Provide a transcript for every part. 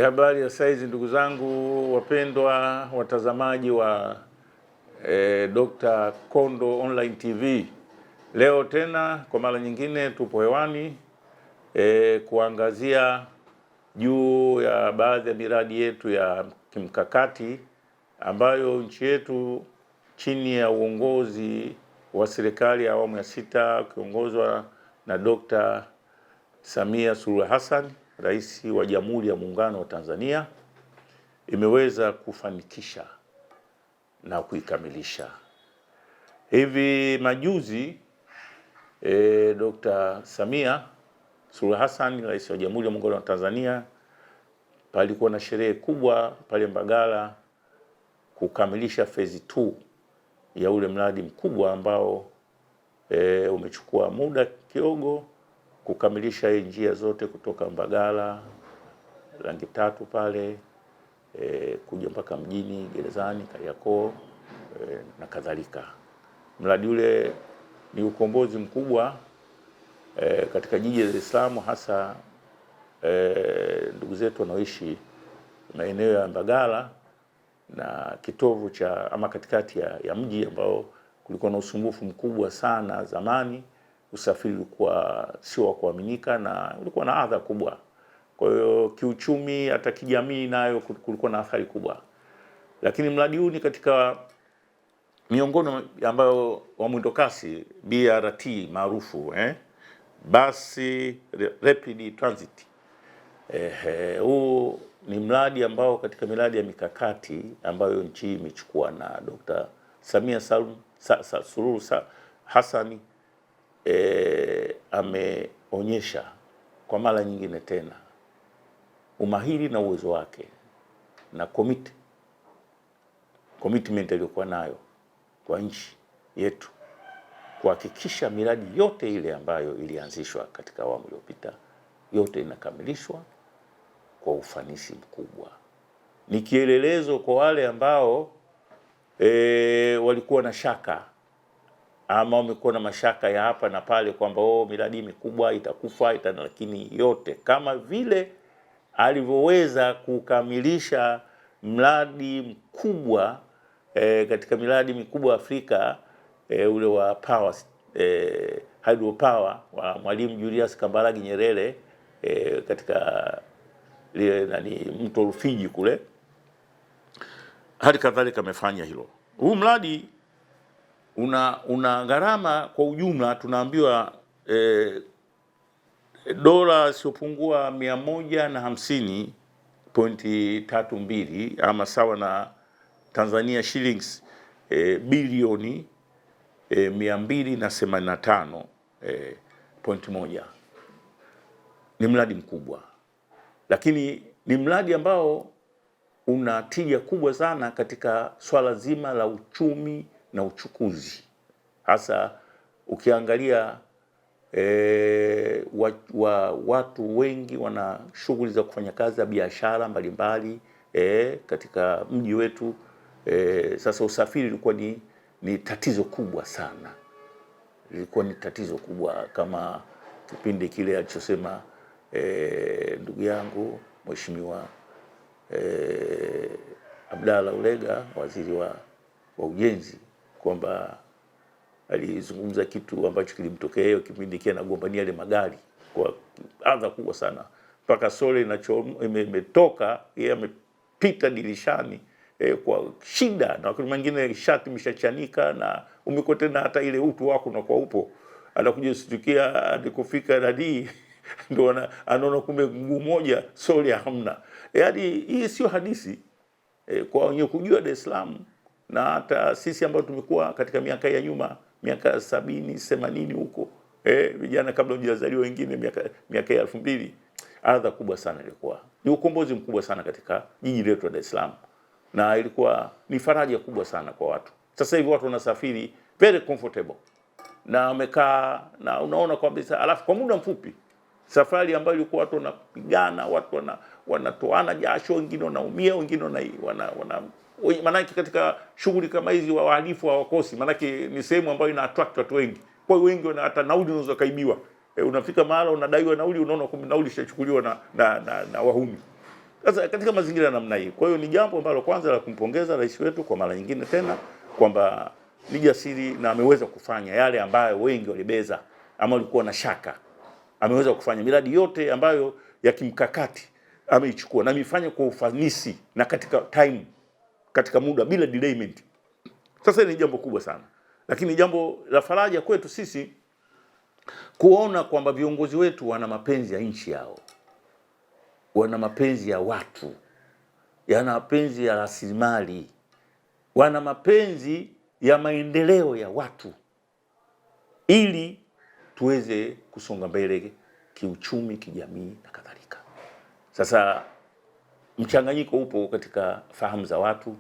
Habari ya saizi ndugu zangu wapendwa watazamaji wa Dr. Kondo Online TV. Leo tena kwa mara nyingine tupo hewani kuangazia juu ya baadhi ya miradi yetu ya kimkakati ambayo nchi yetu chini ya uongozi wa serikali ya awamu ya sita ukiongozwa na Dr. Samia Suluhu Hassan, Rais wa Jamhuri ya Muungano wa Tanzania, imeweza kufanikisha na kuikamilisha. Hivi majuzi Dr. Samia Suluhu Hassan, Rais wa Jamhuri ya Muungano wa Tanzania, palikuwa na sherehe kubwa pale Mbagala kukamilisha phase 2 ya ule mradi mkubwa ambao umechukua muda kidogo kukamilisha hii njia zote kutoka Mbagala Rangi Tatu pale kuja mpaka mjini Gerezani, Kariakoo na kadhalika. Mradi ule ni ukombozi mkubwa katika jiji la Dar es Salaam, hasa ndugu zetu wanaoishi maeneo ya Mbagala na kitovu cha ama katikati ya mji ambao kulikuwa na usumbufu mkubwa sana zamani. Usafiri ulikuwa sio wa kuaminika na ulikuwa na adha kubwa. Kwa hiyo kiuchumi, hata kijamii nayo kulikuwa na athari kubwa. Lakini mradi huu ni katika miongoni ambayo wa mwendokasi BRT maarufu basi rapid transit. Huu ni mradi ambao katika miradi ya mikakati ambayo nchi imechukua na Dr. Samia Suluhu Hassan ameonyesha kwa mara nyingine tena umahiri na uwezo wake na commitment aliyokuwa nayo kwa nchi yetu kuhakikisha miradi yote ile ambayo ilianzishwa katika awamu iliyopita yote inakamilishwa kwa ufanisi mkubwa. Ni kielelezo kwa wale ambao walikuwa na shaka ama wamekuwa na mashaka ya hapa na pale kwamba miradi mikubwa itakufa lakini yote kama vile alivyoweza kukamilisha mradi mkubwa katika miradi mikubwa Afrika ule wa power hydropower wa Mwalimu Julius Kambarage Nyerere katika ile mto Rufiji kule, hadi kadhalika amefanya hilo. Huu mradi una gharama kwa ujumla tunaambiwa dola siopungua 150.32 ama sawa na Tanzania shillings bilioni 285.1. Ni mradi mkubwa, lakini ni mradi ambao una tija kubwa sana katika swala zima la uchumi na uchukuzi, hasa ukiangalia watu wengi wana shughuli za kufanya kazi za biashara mbalimbali katika mji wetu. Sasa usafiri ulikuwa ni tatizo kubwa sana, ilikuwa ni tatizo kubwa kama kipindi kile alichosema ndugu yangu Mheshimiwa Abdalla Ulega, waziri wa ujenzi, kwamba alizungumza kitu ambacho kilimtokea hiyo kipindi kile anagombania ile magari kwa adha kubwa sana, mpaka sole imetoka yeye amepita dirishani kwa shida, na wakati mwingine shati imeshachanika na umekuwa tena hata ile utu wako na kwa upo, anakuja kustukia alikofika nadi ndio anaona kumbe mguu moja sole hamna. Yaani hii sio hadithi kwa wenye kujua Dar es Salaam, na hata sisi ambao tumekuwa katika miaka ya nyuma, miaka 70 80 huko vijana kabla hujazaliwa wengine miaka ya 2000, adha kubwa sana ilikuwa. Ni ukombozi mkubwa sana katika jiji letu la Dar es Salaam, na ilikuwa ni faraja kubwa sana kwa watu. Sasa hivi watu wanasafiri very comfortable na wamekaa, na unaona kwamba alafu kwa muda mfupi safari ambayo ilikuwa watu wanapigana, watu wanatoana jasho, wengine wanaumia, wengine manake katika shughuli kama hizi wahalifu hawakosi, manake ni sehemu ambayo ina attract watu wengi. Kwa hiyo wengi hata nauli unaweza kaibiwa. Unafika mahali unadaiwa nauli, unaona kumbe nauli ishachukuliwa na wahuni. Sasa katika mazingira ya namna hii, kwa hiyo ni jambo ambalo kwanza la kumpongeza rais wetu kwa mara nyingine tena kwamba ni jasiri na ameweza kufanya yale ambayo wengi walibeza ama walikuwa na shaka. Ameweza kufanya miradi yote ambayo ya kimkakati ameichukua na amefanya kwa ufanisi na katika time, katika muda bila delayment. Sasa ni jambo kubwa sana, lakini jambo la faraja kwetu sisi kuona kwamba viongozi wetu wana mapenzi ya nchi yao, wana mapenzi ya watu, yana mapenzi ya rasilimali, wana mapenzi ya maendeleo ya watu, ili tuweze kusonga mbele kiuchumi, kijamii na kadhalika. Sasa mchanganyiko upo katika fahamu za watu,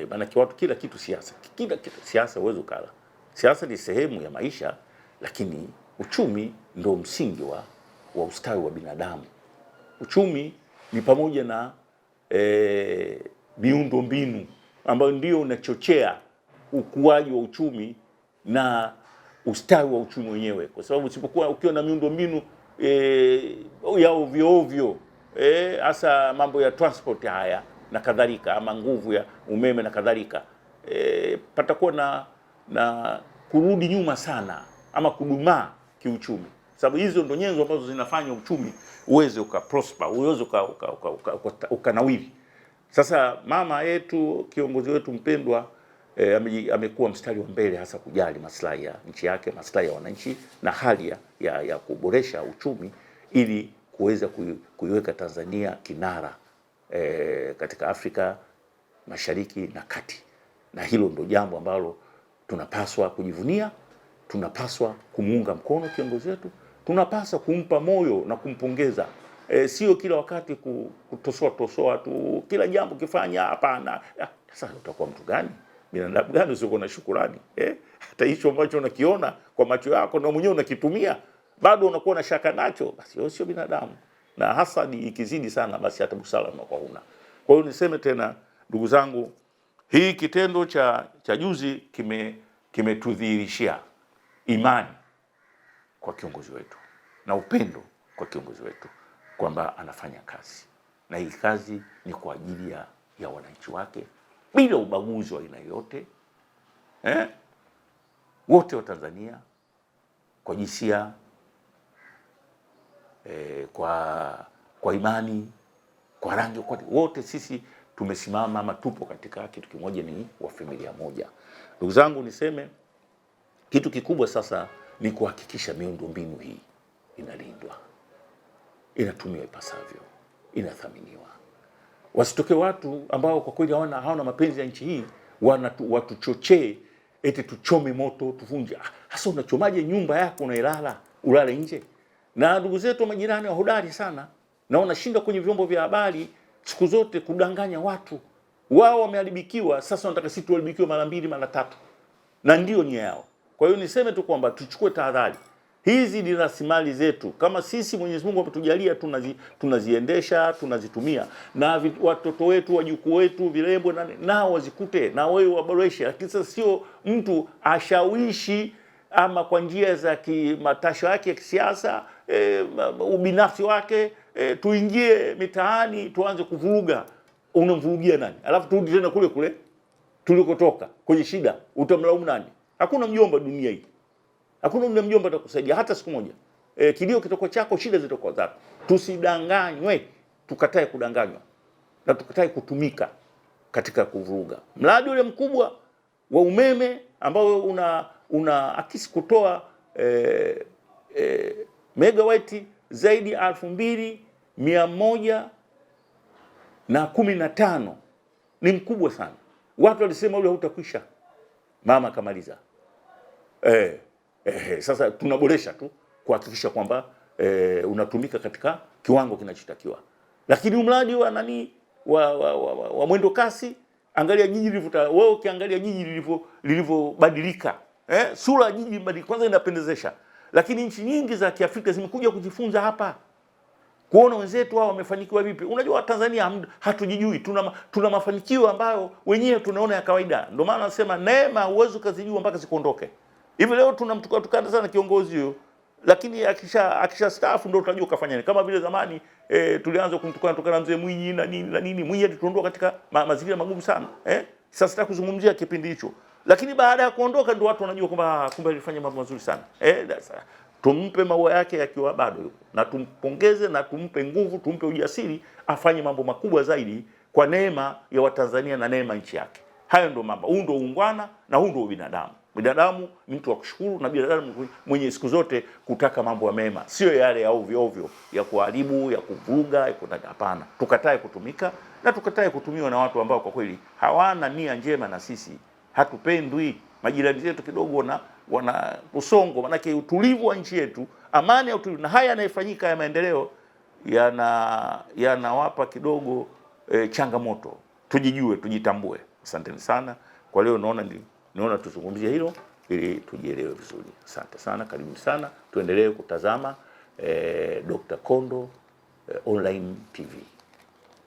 maana watu kila kitu siasa, kila kitu siasa uwezo kala. Siasa ni sehemu ya maisha, lakini uchumi ndio msingi wa ustawi wa binadamu. Uchumi ni pamoja na miundo mbinu ambayo ndio unachochea ukuaji wa uchumi na ustawi wa uchumi wenyewe, kwa sababu usipokuwa ukiwa na miundo mbinu ya ovyo ovyo, hasa mambo ya transport haya na kadhalika, ama nguvu ya umeme na kadhalika, patakuwa na kurudi nyuma sana ama kudumaa kiuchumi, sababu hizo ndo nyenzo ambazo zinafanya uchumi uweze ukaprosper, uweze ukanawiri. Sasa mama yetu, kiongozi wetu mpendwa, amekuwa mstari wa mbele hasa kujali maslahi ya nchi yake, maslahi ya wananchi na hali ya kuboresha uchumi ili kuweza kuiweka Tanzania kinara katika Afrika Mashariki na Kati. Na hilo ndo jambo ambalo tunapaswa kujivunia, tunapaswa kumuunga mkono kiongozi wetu, tunapaswa kumpa moyo na kumpongeza. Sio kila wakati kutosoa tu kila jambo kifanya, hapana. Sasa utakuwa mtu gani? Binadamu gani usio na shukrani? Hata hicho ambacho unakiona kwa macho yako na mwenyewe unakitumia bado unakuwa na shaka nacho, basi sio binadamu. Na hasadi ikizidi sana, basi hata busara unakuwa huna. Kwa hiyo niseme tena, ndugu zangu, hii kitendo cha juzi kimetudhihirishia imani kwa kiongozi wetu na upendo kwa kiongozi wetu kwamba anafanya kazi, na hii kazi ni kwa ajili ya wananchi wake bila ubaguzi wa aina yoyote, wote wa Tanzania, kwa jinsia, kwa imani, kwa rangi, wote sisi tumesimama ama tupo katika kitu kimoja, ni wa familia moja. Ndugu zangu, niseme kitu kikubwa sasa ni kuhakikisha miundombinu hii inalindwa, inatumiwa ipasavyo, inathaminiwa. Wasitoke watu ambao kwa kweli hawana mapenzi ya nchi hii, watuchochee eti tuchome moto, tuvunje. Hasa unachomaje nyumba yako unailala, ulale nje? Na ndugu zetu majirani wa hodari sana, na wanashinda kwenye vyombo vya habari siku zote kudanganya watu. Wao wameharibikiwa, sasa wanataka sisi tuharibikiwe mara mbili mara tatu, na ndio nia yao. Kwa hiyo niseme tu kwamba tuchukue tahadhari. Hizi ni rasilimali zetu, kama sisi Mwenyezi Mungu ametujalia tunaziendesha, tunazitumia, na watoto wetu, wajukuu wetu, vilembo nao wazikute na wewe waboreshe. Lakini sasa sio mtu ashawishi ama kwa njia za kimatasho yake ya kisiasa, ubinafsi wake, tuingie mitaani tuanze kuvuruga. Unamvurugia nani? Alafu turudi tena kule kule tulikotoka kwenye shida, utamlaumu nani? Hakuna mjomba dunia hii. Hakuna mjomba atakusaidia hata siku moja. Kilio kitakuwa chako, shida zitakuwa zako. Tusidanganywe, tukatae kudanganywa na tukatae kutumika katika kuvuruga. Mradi ule mkubwa wa umeme ambao una akisi kutoa megawati zaidi ya 2115 ni mkubwa sana. Watu walisema ule hautakwisha, mama kamaliza. Sasa tunaboresha tu kuhakikisha kwamba unatumika katika kiwango kinachotakiwa. Lakini mradi wa wa mwendo kasi, angalia jiji lilivyo, wewe ukiangalia jiji lilivyobadilika, sura ya jiji mbadilika, kwanza inapendezesha. Lakini nchi nyingi za Kiafrika zimekuja kujifunza hapa, kuona wenzetu hao wamefanikiwa vipi. Unajua Tanzania hatujijui, tuna mafanikio ambayo wenyewe tunaona ya kawaida. Ndio maana nasema neema huwezi kuzijua mpaka zikuondoke. Hivi leo tunamtukana sana kiongozi huyo lakini akishastaafu ndio utajua kafanya nini. Kama vile zamani tulianza kumtukana mzee Mwinyi na nini. Mwinyi alituondoa katika mazingira magumu sana. Sasa sitaki kuzungumzia kipindi hicho, lakini baada ya kuondoka ndio watu wanajua kwamba kumbe alifanya mambo mazuri sana. Tumpe maua yake yakiwa bado yuko, na tumpongeze na tumpe nguvu, tumpe ujasiri afanye mambo makubwa zaidi kwa neema ya Watanzania na neema nchi yake. Hayo ndio mambo. Huu ndio uungwana na huu ndio binadamu. Binadamu ni mtu wa kushukuru, na binadamu mwenye siku zote kutaka mambo ya mema, sio yale ya ovyo ovyo ya kuharibu, ya kuvuruga, ya kutaka. Hapana, tukatae kutumika na tukatae kutumiwa na watu ambao kwa kweli hawana nia njema na sisi. Hatupendwi. Majirani zetu kidogo wana usongo, manake utulivu wa nchi yetu, amani ya utulivu, na haya yanayofanyika ya maendeleo yanawapa kidogo changamoto. Tujijue, tujitambue. Asanteni sana kwa leo. Naona tuzungumzie hilo ili tujielewe vizuri. Asante sana, karibu sana, tuendelee kutazama Dr. Kondo Online TV.